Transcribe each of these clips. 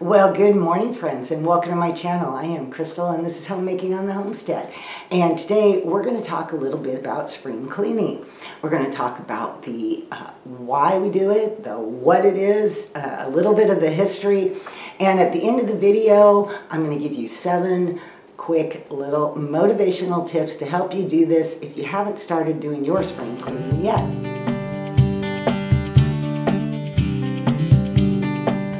Well, good morning, friends, and welcome to my channel. I am Crystal, and this is Homemaking on the Homestead. And today we're going to talk a little bit about spring cleaning. We're going to talk about the why we do it, the what it is, a little bit of the history, and at the end of the video, I'm going to give you 7 quick little motivational tips to help you do this if you haven't started doing your spring cleaning yet.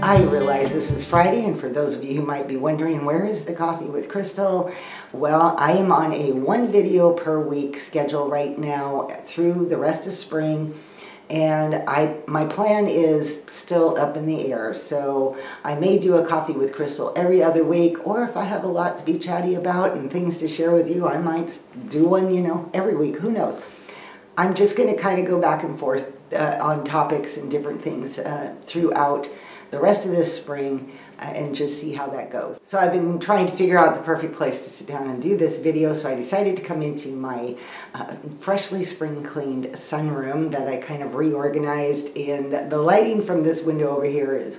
I realize this is Friday, and for those of you who might be wondering, where is the Coffee with Crystal? Well, I am on a 1 video per week schedule right now through the rest of spring, and my plan is still up in the air. So I may do a Coffee with Crystal every other week, or if I have a lot to be chatty about and things to share with you, I might do one, every week. Who knows? I'm just going to kind of go back and forth on topics and different things throughout the rest of this spring and just see how that goes. So I've been trying to figure out the perfect place to sit down and do this video, so I decided to come into my freshly spring cleaned sunroom that I kind of reorganized, and the lighting from this window over here is,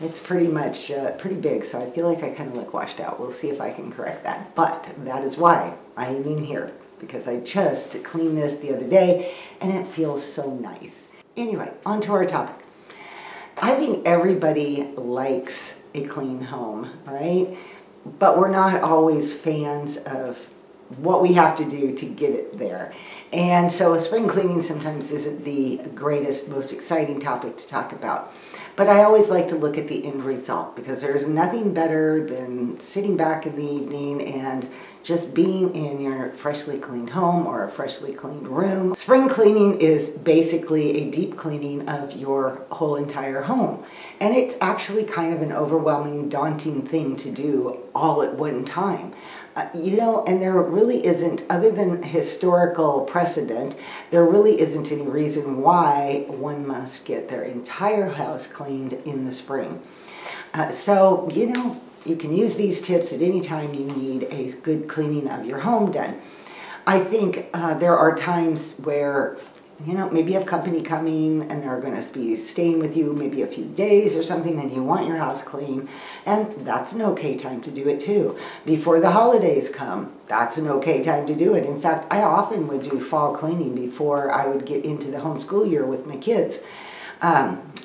it's pretty much pretty big, so I feel like I kind of look washed out. We'll see if I can correct that, but that is why I am in here, because I just cleaned this the other day and it feels so nice. Anyway, on to our topic. I think everybody likes a clean home, right? But we're not always fans of what we have to do to get it there. And so spring cleaning sometimes isn't the greatest, most exciting topic to talk about. But I always like to look at the end result, because there's nothing better than sitting back in the evening and just being in your freshly cleaned home or a freshly cleaned room. Spring cleaning is basically a deep cleaning of your whole entire home. And it's actually kind of an overwhelming, daunting thing to do all at one time. And there really isn't, other than historical precedent, there really isn't any reason why one must get their entire house cleaned in the spring. You can use these tips at any time you need a good cleaning of your home done. I think there are times where, maybe you have company coming and they're going to be staying with you maybe a few days or something, and you want your house clean, and that's an okay time to do it too. Before the holidays come, that's an okay time to do it. In fact, I often would do fall cleaning before I would get into the homeschool year with my kids.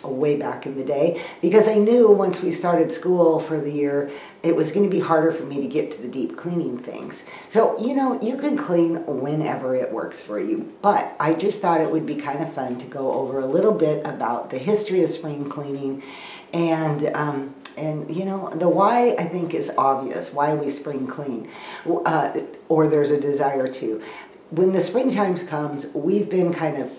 Way back in the day, because I knew once we started school for the year, it was going to be harder for me to get to the deep cleaning things. So, you can clean whenever it works for you, but I just thought it would be kind of fun to go over a little bit about the history of spring cleaning, and the why, I think, is obvious, why we spring clean, or there's a desire to. When the springtime comes, we've been kind of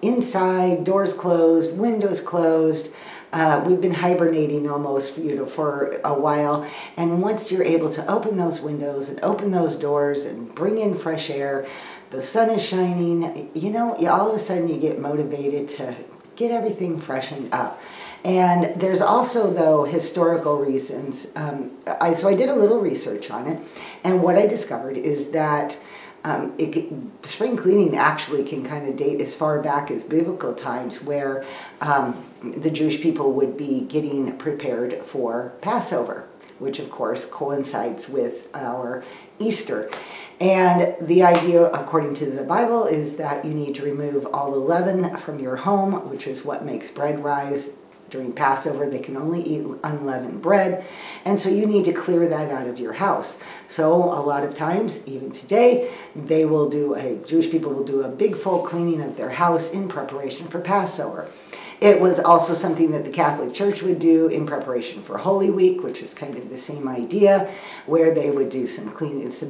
inside, doors closed, windows closed. We've been hibernating almost, for a while. And once you're able to open those windows and open those doors and bring in fresh air, the sun is shining, all of a sudden you get motivated to get everything freshened up. And there's also, though, historical reasons. So I did a little research on it, and what I discovered is that spring cleaning actually can kind of date as far back as biblical times, where the Jewish people would be getting prepared for Passover, which of course coincides with our Easter. And the idea, according to the Bible, is that you need to remove all the leaven from your home, which is what makes bread rise. During Passover, they can only eat unleavened bread, and so you need to clear that out of your house. So a lot of times, even today, Jewish people will do a big full cleaning of their house in preparation for Passover. It was also something that the Catholic Church would do in preparation for Holy Week, which is kind of the same idea, where they would do some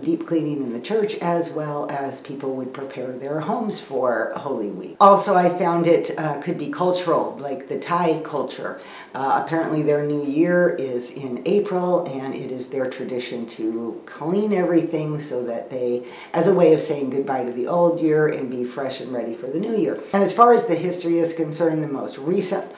deep cleaning in the church, as well as people would prepare their homes for Holy Week. Also, I found it could be cultural, like the Thai culture. Apparently their New Year is in April, and it is their tradition to clean everything so that as a way of saying goodbye to the old year and be fresh and ready for the new year. And as far as the history is concerned, the most recent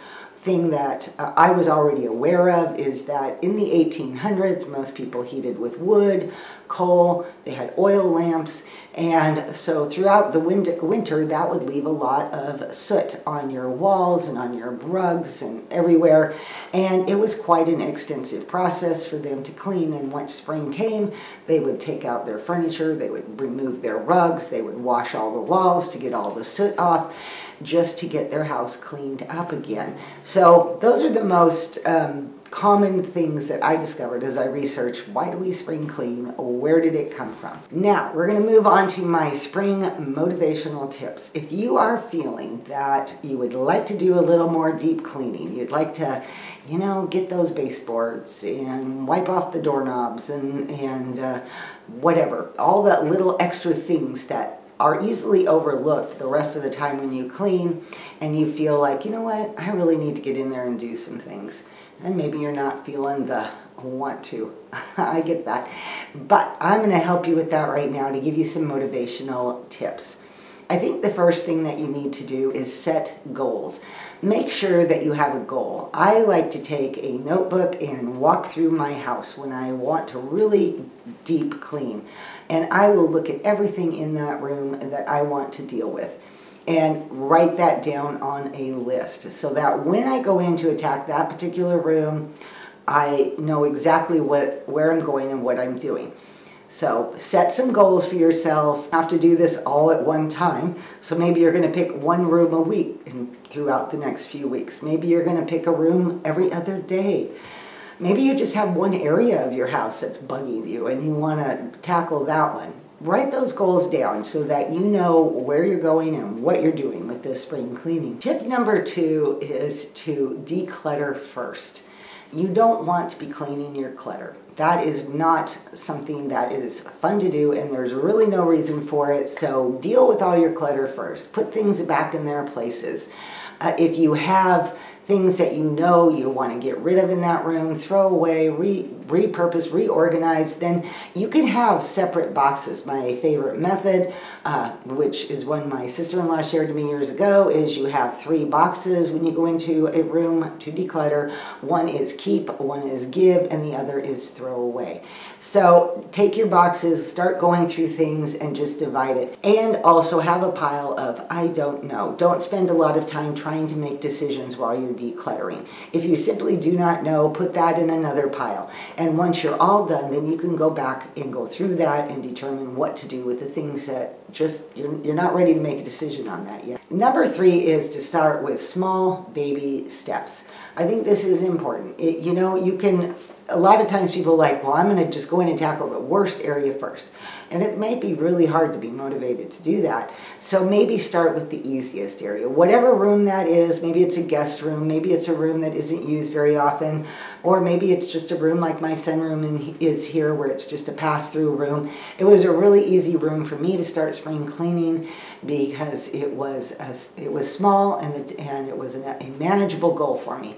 thing that I was already aware of is that in the 1800s, most people heated with wood, coal, they had oil lamps, and so throughout the winter, that would leave a lot of soot on your walls and on your rugs and everywhere, and it was quite an extensive process for them to clean. And once spring came, they would take out their furniture, they would remove their rugs, they would wash all the walls to get all the soot off, just to get their house cleaned up again. So those are the most common things that I discovered as I researched why do we spring clean, where did it come from. Now we're going to move on to my spring motivational tips. If you are feeling that you would like to do a little more deep cleaning, you'd like to, you know, get those baseboards and wipe off the doorknobs and whatever, all that little extra things that are easily overlooked the rest of the time when you clean, and you feel like, you know what, I really need to get in there and do some things. And maybe you're not feeling the want to. I get that. But I'm going to help you with that right now to give you some motivational tips. I think the first thing that you need to do is set goals. Make sure that you have a goal. I like to take a notebook and walk through my house when I want to really deep clean. And I will look at everything in that room that I want to deal with and write that down on a list so that when I go in to attack that particular room, I know exactly where I'm going and what I'm doing. So set some goals for yourself. You have to do this all at one time. So maybe you're going to pick one room a week throughout the next few weeks. Maybe you're going to pick a room every other day. Maybe you just have one area of your house that's bugging you and you want to tackle that one. Write those goals down so that you know where you're going and what you're doing with this spring cleaning. Tip number 2 is to declutter first. You don't want to be cleaning your clutter. That is not something that is fun to do, and there's really no reason for it. So deal with all your clutter first. Put things back in their places. If you have things that you know you want to get rid of in that room, throw away, repurpose, reorganize, then you can have separate boxes. My favorite method, which is one my sister-in-law shared to me years ago, is you have 3 boxes when you go into a room to declutter. One is keep, one is give, and the other is throw away. So take your boxes, start going through things, and just divide it. And also have a pile of I don't know. Don't spend a lot of time trying to make decisions while you're decluttering. If you simply do not know, put that in another pile. And once you're all done, then you can go back and go through that and determine what to do with the things that just, you're not ready to make a decision on that yet. Number 3 is to start with small baby steps. I think this is important. You know, you can, a lot of times people are like, well, I'm going to just go in and tackle the worst area first. And it may be really hard to be motivated to do that. So maybe start with the easiest area. Whatever room that is, maybe it's a guest room, maybe it's a room that isn't used very often, or maybe it's just a room like my sunroom is here where it's just a pass-through room. It was a really easy room for me to start spring cleaning because it was small and it was a manageable goal for me.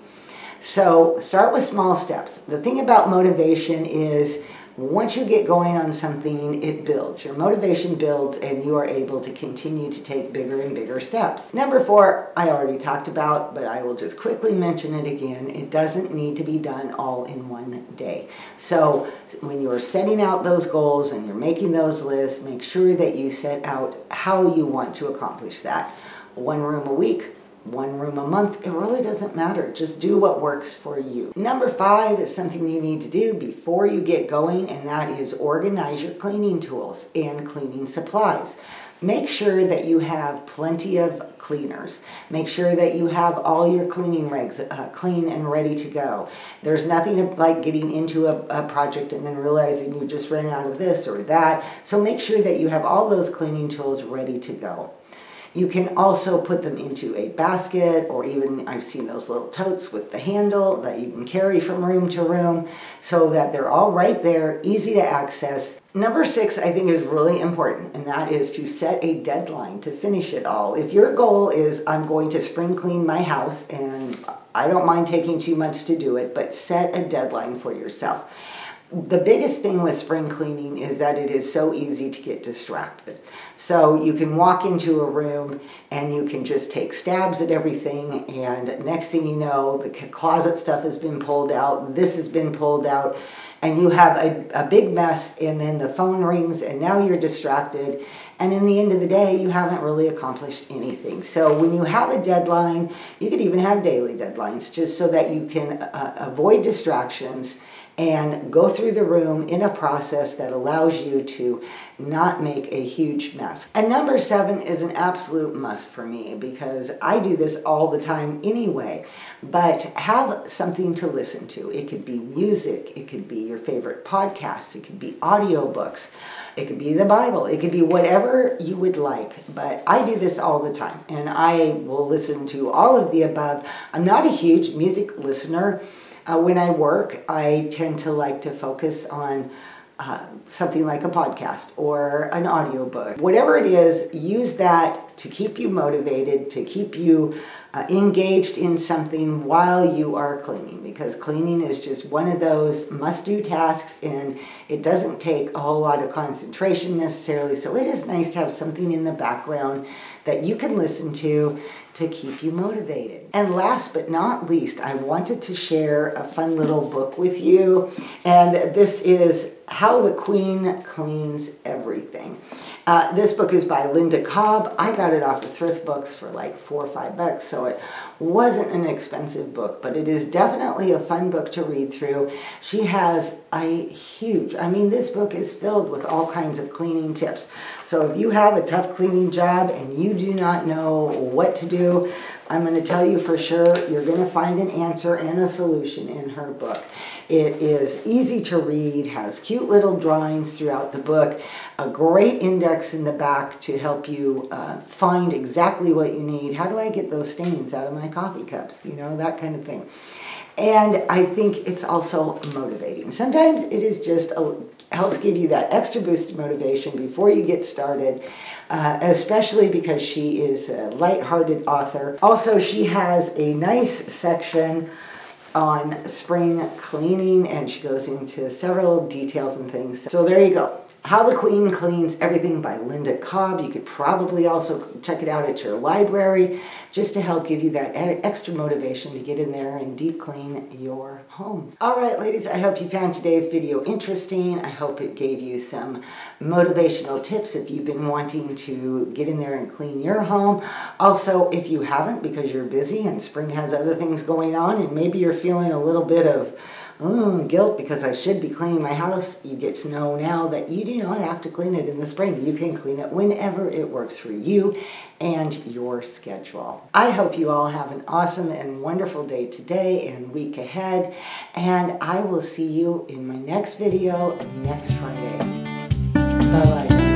So start with small steps. The thing about motivation is once you get going on something, it builds. Your motivation builds and you are able to continue to take bigger and bigger steps. Number 4, I already talked about, but I will just quickly mention it again. It doesn't need to be done all in one day. So when you're setting out those goals and you're making those lists, make sure that you set out how you want to accomplish that. 1 room a week, 1 room a month, it really doesn't matter. Just do what works for you. Number 5 is something you need to do before you get going, and that is organize your cleaning tools and cleaning supplies. Make sure that you have plenty of cleaners. Make sure that you have all your cleaning rigs clean and ready to go. There's nothing like getting into a project and then realizing you just ran out of this or that. So make sure that you have all those cleaning tools ready to go. You can also put them into a basket, or even I've seen those little totes with the handle that you can carry from room to room so that they're all right there, easy to access. Number 6, I think, is really important, and that is to set a deadline to finish it all. If your goal is, I'm going to spring clean my house, and I don't mind taking 2 months to do it, but set a deadline for yourself. The biggest thing with spring cleaning is that it is so easy to get distracted. So you can walk into a room and you can just take stabs at everything, and next thing you know, the closet stuff has been pulled out, this has been pulled out, and you have a big mess, and then the phone rings and now you're distracted, and in the end of the day you haven't really accomplished anything. So when you have a deadline, you could even have daily deadlines, just so that you can avoid distractions and go through the room in a process that allows you to not make a huge mess. And number 7 is an absolute must for me, because I do this all the time anyway, but have something to listen to. It could be music, it could be your favorite podcasts, it could be audiobooks, it could be the Bible, it could be whatever you would like. But I do this all the time, and I will listen to all of the above. I'm not a huge music listener. When I work, I tend to like to focus on something like a podcast or an audiobook. Whatever it is, use that to keep you motivated, to keep you engaged in something while you are cleaning, because cleaning is just one of those must-do tasks, and it doesn't take a whole lot of concentration necessarily, so it is nice to have something in the background that you can listen to keep you motivated. And last but not least, I wanted to share a fun little book with you, and this is How the Queen Cleans Everything. This book is by Linda Cobb. I got it off of Thrift Books for like $4 or $5, so it wasn't an expensive book, but it is definitely a fun book to read through. She has this book is filled with all kinds of cleaning tips. So if you have a tough cleaning job and you do not know what to do, I'm going to tell you for sure you're going to find an answer and a solution in her book. It is easy to read, has cute little drawings throughout the book, a great index in the back to help you find exactly what you need. How do I get those stains out of my coffee cups? You know, that kind of thing. And I think it's also motivating. Sometimes it is just helps give you that extra boost of motivation before you get started, especially because she is a lighthearted author. Also, she has a nice section on spring cleaning, and she goes into several details and things. So there you go. How the Queen Cleans Everything by Linda Cobb. You could probably also check it out at your library, just to help give you that extra motivation to get in there and deep clean your home. All right, ladies, I hope you found today's video interesting. I hope it gave you some motivational tips if you've been wanting to get in there and clean your home. Also, if you haven't because you're busy and spring has other things going on, and maybe you're feeling a little bit of guilt because I should be cleaning my house, you get to know now that you do not have to clean it in the spring. You can clean it whenever it works for you and your schedule. I hope you all have an awesome and wonderful day today and week ahead, and I will see you in my next video next Friday. Bye-bye.